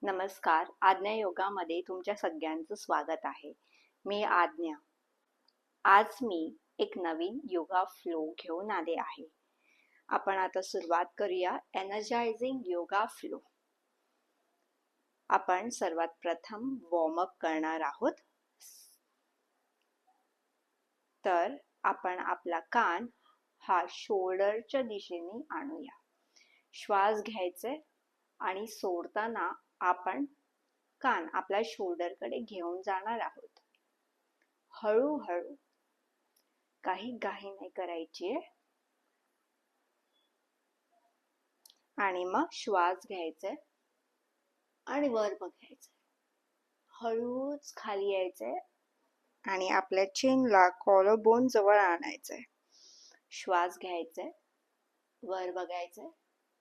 नमस्कार. आज्ञा योगामध्ये तुमच्या सगळ्यांचं स्वागत आहे. मी आज्ञा. आज मी एक नवीन योगा फ्लो घेऊन आले आहे. आपण आता सुरुवात करूया एनर्जायझिंग योगा फ्लो. आपण सर्वात प्रथम वॉर्मअप करणार आहोत. तर आपण आपला कान हा शोल्डरच्या दिशेने आणूया. श्वास घ्यायचे आणि सोडताना आपण कान आपल्या शोल्डरकडे घेऊन जाणार आहोत. हळूहळू, काही घाई नाही करायची. आणि मग श्वास घ्यायचे आणि वर बघायचे. हळूच खाली यायचे आणि आपल्या चिनला कॉलर बोन जवळ आणायचे. श्वास घ्यायचे, वर बघायचे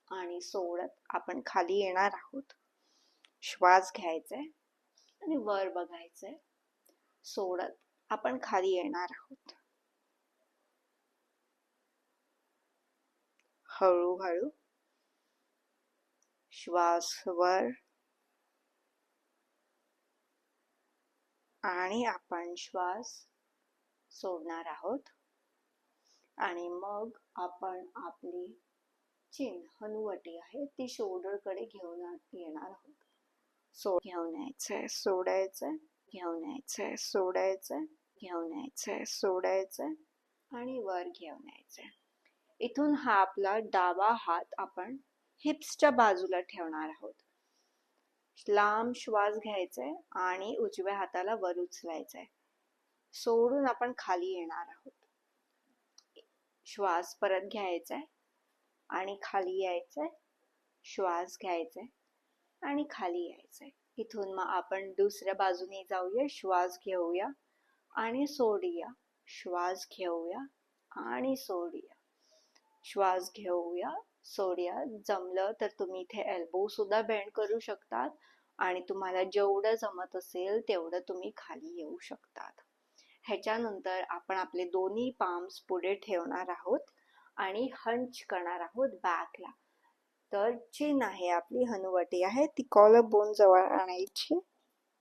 आणि सोडत आपण खाली येणार आहोत. श्वास घ्यायचे आणि वर बघायचे, सोडत आपण खाली येणार आहोत. हळूहळू श्वास वर आणि आपण श्वास सोडणार आहोत. आणि मग आपण आपली चिन हनुवटी आहे ती शोल्डरकडे घेऊन येणार आहोत. घेऊन यायचंय, सोडायचंय, घेऊन यायचंय, सोडायचंय, घेऊन यायचंय, सोडायचंय आणि वर घेऊन यायचंय. इथून हा आपला डावा हात आपण हिप्सच्या बाजूला ठेवणार आहोत. लांब श्वास घ्यायचाय आणि उजव्या हाताला वर उचलायचंय. सोडून आपण खाली येणार आहोत. श्वास परत घ्यायचाय आणि खाली यायचंय. श्वास घ्यायचाय आणि खाली यायचंय. इथून मग आपण दुसऱ्या बाजूने जाऊया. श्वास घेऊया आणि सोडूया. श्वास घेऊया आणि सोडूया. श्वास घेऊया, सोडूया. जमलं तर तुम्ही इथे एल्बो सुद्धा बेंड करू शकतात आणि तुम्हाला जेवढं जमत असेल तेवढं तुम्ही खाली येऊ शकतात. ह्याच्यानंतर आपण आपले दोन्ही पाम्स पुढे ठेवणार आहोत आणि हंच करणार आहोत बॅकला. तर चिन आहे आपली, हनुवटी आहे ती कॉलर बोन जवळ आणायची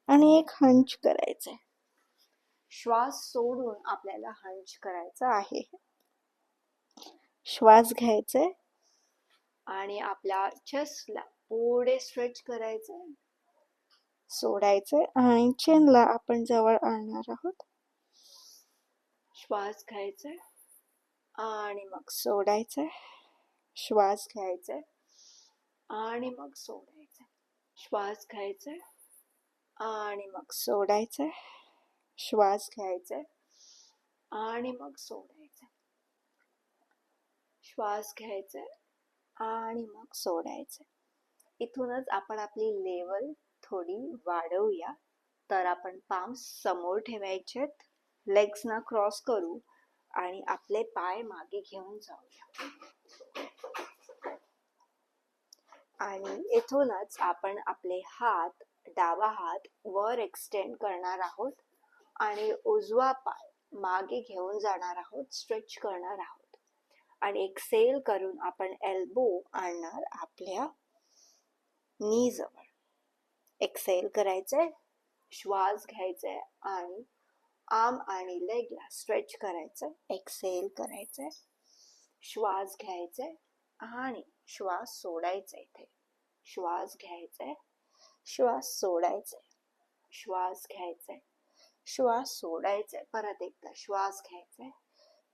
आणि एक हंच करायचंय. श्वास सोडून आपल्याला हंच करायचा आहे. श्वास घ्यायचे आणि आपल्या चेस्टला पुढे स्ट्रेच करायचंय. सोडायचंय आणि चिनला आपण जवळ आणणार आहोत. श्वास घ्यायचे आणि मग सोडायचे. श्वास घ्यायचे आणि मग सोडायचे. श्वास घ्यायचे आणि मग सोडायचे. श्वास घ्यायचे आणि मग सोडायचे. श्वास घ्यायचे आणि मग सोडायचे. इथूनच आपण आपली लेवल थोडी वाढवूया. तर आपण पाम्स समोर ठेवायचेत, लेग्स ना क्रॉस करू आणि आपले पाय मागे घेऊन जाऊया. आणि इथूनच आपण आपले हात, डावा हात वर एक्सटेंड करणार आहोत आणि उजवा पाय मागे घेऊन जाणार आहोत, स्ट्रेच करणार आहोत. आणि एक्सेल करून आपण एल्बो आणणार आपल्या नी जवळ. एक्सेल करायचंय, श्वास घ्यायचंय आणि आर्म आणि लेगला स्ट्रेच करायचंय. एक्सेल करायचंय, श्वास घ्यायचंय आणि श्वास सोडायचा. इथे श्वास घ्यायचाय, श्वास सोडायचाय, श्वास घ्यायचाय, श्वास सोडायचाय. परत एकदा श्वास घ्यायचाय,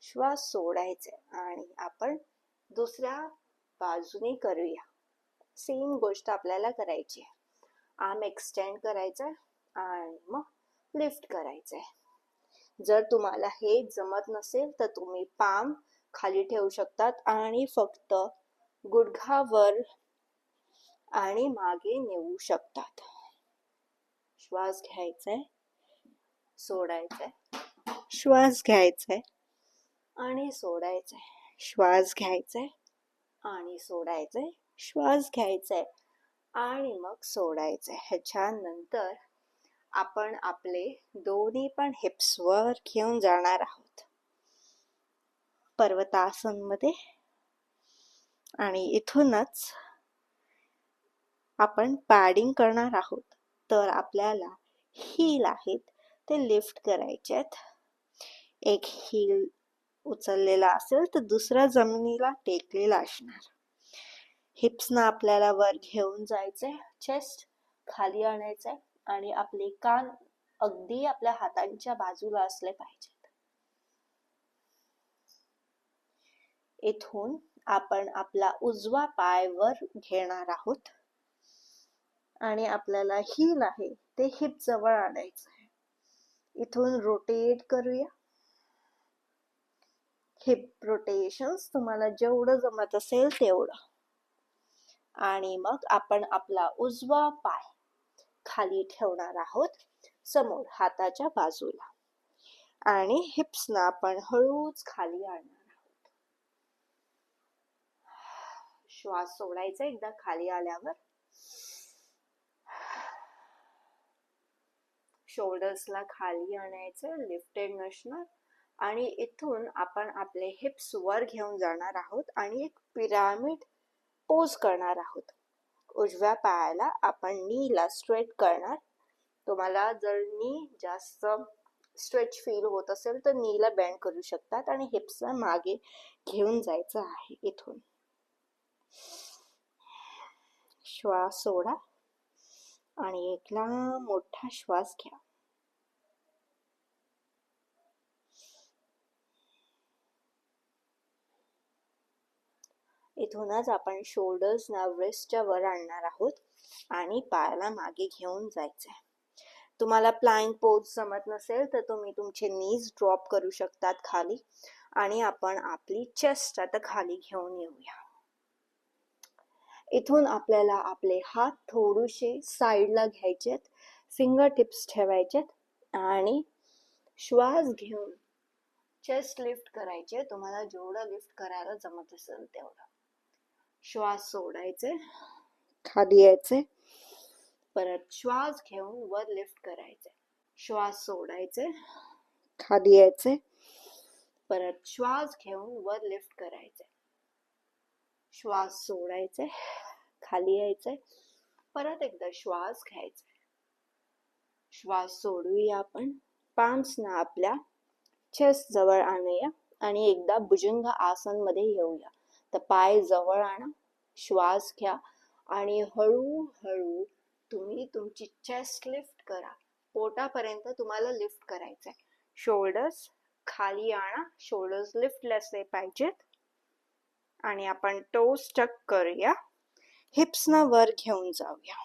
श्वास सोडायचाय आणि आपण दुसऱ्या बाजूने करूया. सेम गोष्ट आपल्याला करायची आहे. आर्म एक्सटेंड करायचं आणि मग लिफ्ट करायचंय. जर तुम्हाला हे जमत नसेल तर तुम्ही पाम खाली ठेवू शकतात आणि फक्त गुडघावर आणि मागे नेऊ शकतात. श्वास घ्यायचाय, सोडायचाय, श्वास घ्यायचाय आणि सोडायचाय. श्वास घ्यायचाय आणि सोडायचाय. श्वास घ्यायचाय आणि मग सोडायचंय. ह्याच्यानंतर आपण आपले दोन्ही पण हिप्स वर घेऊन जाणार आहोत पर्वतासन मध्ये. आणि इथूनच आपण पॅडिंग करणार आहोत, तर आपल्याला हील आहेत ते लिफ्ट करायचे आहेत. एक हील उचललेला असेल तर दुसरा जमिनीला टेकलेला असणार. हिप्सना आपल्याला वर घेऊन जायचंय, चेस्ट खाली आणायचंय आणि आपले कान अगदी आपल्या हातांच्या बाजूला असले पाहिजेत. इथून आपण आपला उजवा पाय वर घेणार आहोत आणि आपल्याला हील आहे ते हिप जवळ आणायचं आहे. इथून रोटेट करूया. हिप रोटेशन्स तुम्हाला जेवढं जमत असेल तेवढं. आणि मग आपण आपला उजवा पाय खाली ठेवणार आहोत समोर हाताच्या बाजूला आणि हिप्सना आपण हळूच खाली आणणार आहोत. श्वास सोडायचा एकदा खाली आल्यावर. शोल्डर्सला खाली आणायचं, लिफ्टेड नसणार. आणि इथून आपण आपले हिप्स वर घेऊन जाणार आहोत आणि एक पिरामिड पोज करणार आहोत. उजव्या पायाला आपण नीला स्ट्रेट करणार. तुम्हाला जर नी जास्त स्ट्रेच फील होत असेल तर नीला बेंड करू शकतात आणि हिप्सला मागे घेऊन जायचं आहे. इथून श्वास सोडा आणि एक लांब मोठा श्वास घ्या. इथूनच आपण शोल्डर्सना ब्रेस्टच्या वर आणणार आहोत आणि पायाला मागे घेऊन जायचंय. तुम्हाला प्लँक पोज जमत नसेल तर तुम्ही तुमचे नीज ड्रॉप करू शकतात खाली आणि आपण आपली चेस्ट आता खाली घेऊन येऊया. इथून आपल्याला आपले हात थोडेसे साईडला घ्यायचेत, फिंगर टिप्स ठेवायचेत आणि श्वास घेऊन चेस्ट लिफ्ट करायचे. तुम्हाला जेवढं लिफ्ट करायला जमत असेल तेवढं. श्वास सोडायचे, खाली यायचे, परत श्वास घेऊन वर लिफ्ट करायचे. श्वास सोडायचे, खाली यायचे, परत श्वास घेऊन वर लिफ्ट करायचे. श्वास सोडायचे, खाली यायचे, परत एकदा श्वास घ्यायचे. श्वास सोडूया आपण. पाम्सना आपल्या चेस्ट जवळ आणूया आणि एकदा भुजंग आसन मध्ये येऊया. तर पाय जवळ आणा, श्वास घ्या आणि हळूहळू तुम्ही तुमची चेस्ट लिफ्ट करा. पोटापर्यंत तुम्हाला लिफ्ट करायचंय. शोल्डर्स खाली आणा, शोल्डर्स लिफ्ट असले पाहिजेत आणि आपण टोस टक करूया. हिप्सना वर घेऊन जाऊया.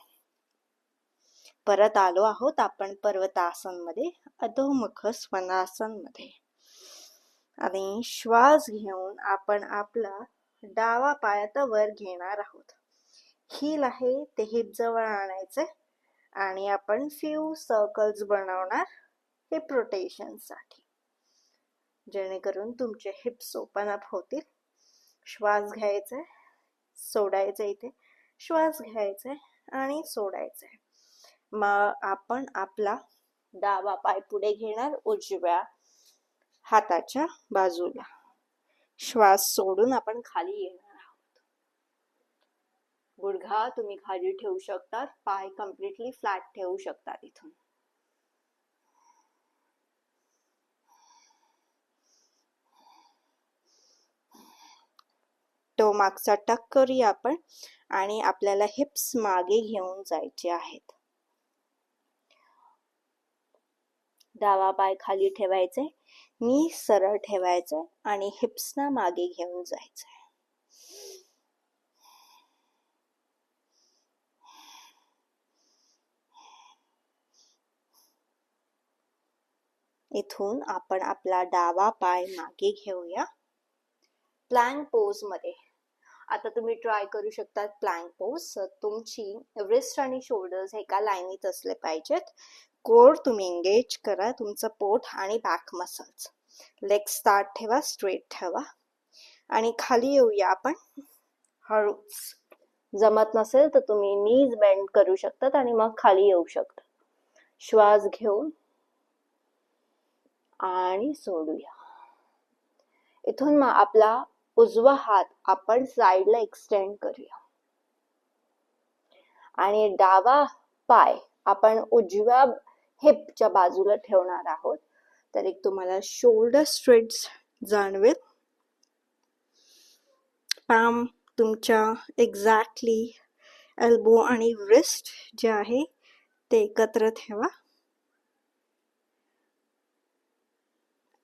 परत आलो आहोत आपण पर्वतासन मध्ये, अधोमुख स्वनासन मध्ये. आणि श्वास घेऊन आपण आपला डावा पाय आता वर घेणार आहोत. हील आहे ते हिप जवळ आणायचे आणि आपण फ्यू सर्कल्स बनवणार हिप रोटेशन साठी, जेणेकरून तुमचे हिप्स ओपन अप होतील. श्वास घ्यायचे, सोडायचे, इथे श्वास घ्यायचे आणि सोडायचे. मग आपण आपला डावा पाय पुढे घेणार उजव्या हाताच्या बाजूला. श्वास सोडून आपण खाली येणार आहोत. गुडघा तुम्ही खाली ठेवू शकतात, पाय कम्प्लिटली फ्लॅट ठेवू शकतात. इथून तो मागचा टक करूया आपण आणि आपल्याला हिप्स मागे घेऊन जायचे आहेत. डावा पाय खाली ठेवायचे, नी सरळ ठेवायचे आणि हिप्सना मागे घेऊन जायचे. इथून आपण आपला डावा पाय मागे घेऊया प्लँक पोज मध्ये. आता तुम्ही ट्राय करू शकता प्लँक पोज. तुमची रिस्ट आणि शोल्डर्स एका लाईनीत असले पाहिजेत. कोर तुम्ही एंगेज करा, तुमचं पोट आणि बॅक मसल्स. लेग्स ताठ ठेवा, स्ट्रेट ठेवा आणि खाली येऊया आपण हळूच. जमत नसेल तर तुम्ही नीज बेंड करू शकतात आणि मग खाली येऊ शकता. श्वास घेऊन आणि सोडूया. इथून मग आपला उजवा हात आपण साईडला एक्सटेंड करूया आणि डावा पाय आपण उजव्या हिपच्या बाजूला ठेवणार आहोत. तर एक तुम्हाला शोल्डर स्ट्रेट्स जाणवेल. पाम तुमच्या एक्झॅक्टली एल्बो आणि रिस्ट जे आहे ते एकत्र ठेवा.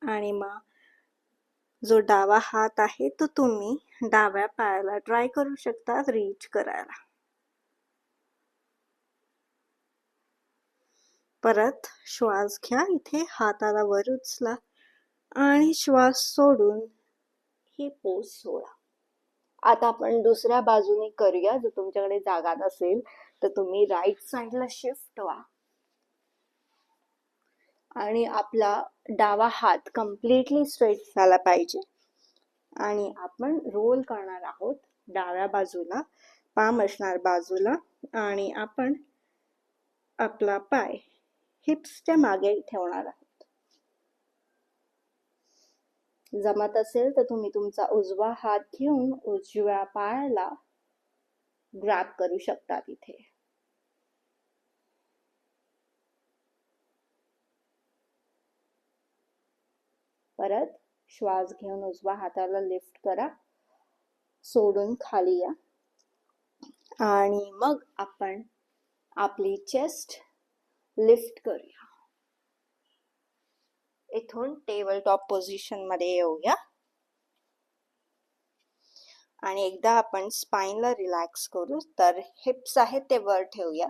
आणि मग जो डावा हात आहे तो तुम्ही डाव्या पायाला ट्राय करू शकता रीच करायला. परत श्वास घ्या. इथे हाताला वर उचला आणि श्वास सोडून ही पोज सोडा. आता आपण दुसऱ्या बाजूने करूया. जर तुमच्याकडे जागा नसेल तर तुम्ही राईट साइडला शिफ्ट व्हा आणि आपला डावा हात कम्प्लिटली स्ट्रेट झाला पाहिजे. आणि आपण रोल करणार आहोत डाव्या बाजूला, पाम असणार बाजूला आणि आपण आपला पाय हिप्सच्या मागे ठेवणार आहोत. जमत असेल तर तुम्ही तुमचा उजवा हात घेऊन उजव्या पायाला ग्रॅब करू शकता तिथे. परत श्वास घेऊन उजवा हाताला लिफ्ट करा, सोडून खाली या आणि मग आपण आपली चेस्ट लिफ्ट करूया. इथून टेबल टॉप पोझिशन मध्ये येऊया आणि एकदा आपण स्पाइनला रिलॅक्स करू. तर हिप्स आहेत ते वर ठेवूया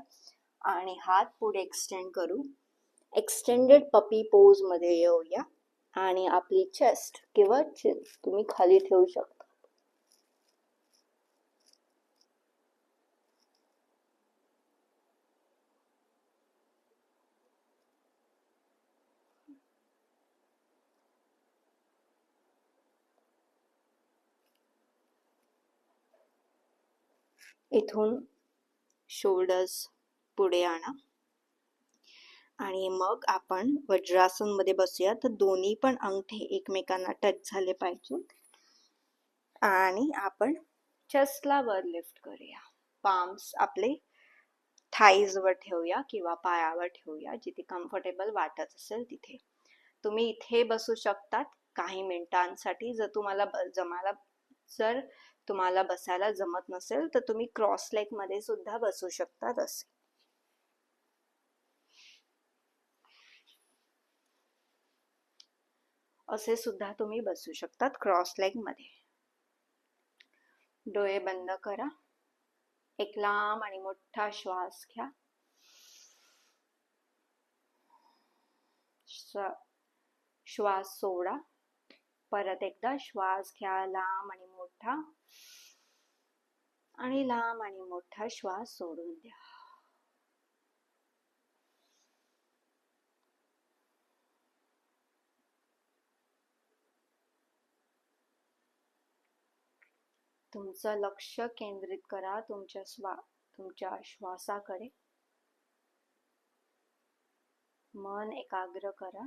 आणि हात पुढे एक्सटेंड करू. एक्सटेंडेड पपी पोज मध्ये येऊया आणि आपली चेस्ट किंवा चिन तुम्ही खाली ठेवू शकता. इथून शोल्डर्स पुढे आणा आणि मग आपण वज्रासन मध्ये बसूया. तर दोन्ही पण अंगठे एकमेकांना टच झाले पाहिजेत आणि आपण चेस्टला वर लिफ्ट करूया. पाम्स आपले थाईज वर ठेवूया किंवा पायावर ठेवूया, जिथे कम्फर्टेबल वाटत असेल तिथे. तुम्ही इथे बसू शकतात काही मिनिटांसाठी. जर तुम्हाला बसायला जमत नसेल तर तुम्ही क्रॉस लेग मध्ये सुद्धा बसू शकतात. असे सुद्धा तुम्ही बसू शकतात क्रॉस लेग मध्ये. डोळे बंद करा. एक लांब आणि मोठा श्वास घ्या. श्वास सोडा. परत एकदा श्वास घ्या लांब आणि मोठा आणि लांब आणि मोठा श्वास सोडून द्या. तुमचं लक्ष केंद्रित करा तुमच्या श्वासाकडे. मन एकाग्र करा.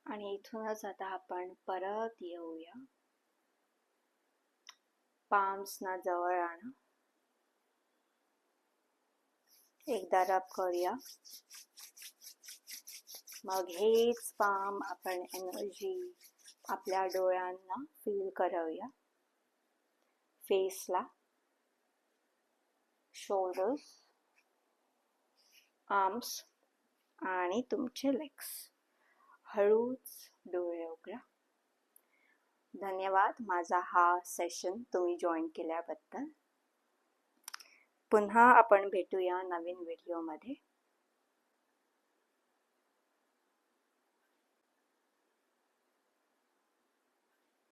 आणि इथूनच आता आपण परत येऊया. पाम्स ना जवळ आणा. एकदा रब करूया. मग हेच पाम आपण एनर्जी आपल्या डोळ्यांना फील करूया. फेसला, शोल्डर्स, आर्म्स आणि तुमचे लेग्स. हळूच डोळे उघडा. धन्यवाद माझा हा सेशन तुम्ही जॉईन केल्याबद्दल. पुन्हा आपण भेटूया नवीन व्हिडिओमध्ये.